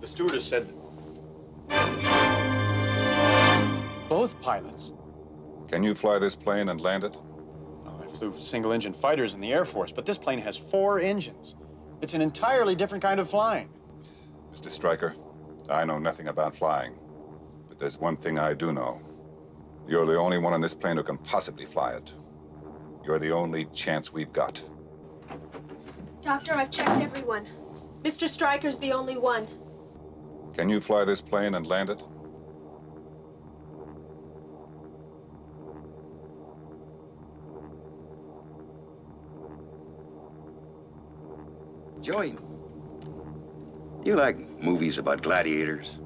The stewardess said both pilots. Can you fly this plane and land it? I flew single-engine fighters in the Air Force, but this plane has 4 engines. It's an entirely different kind of flying. Mr. Stryker, I know nothing about flying, but there's one thing I do know. You're the only one on this plane who can possibly fly it. You're the only chance we've got. Doctor, I've checked everyone. Mr. Stryker's the only one. Can you fly this plane and land it? Joey, do you like movies about gladiators?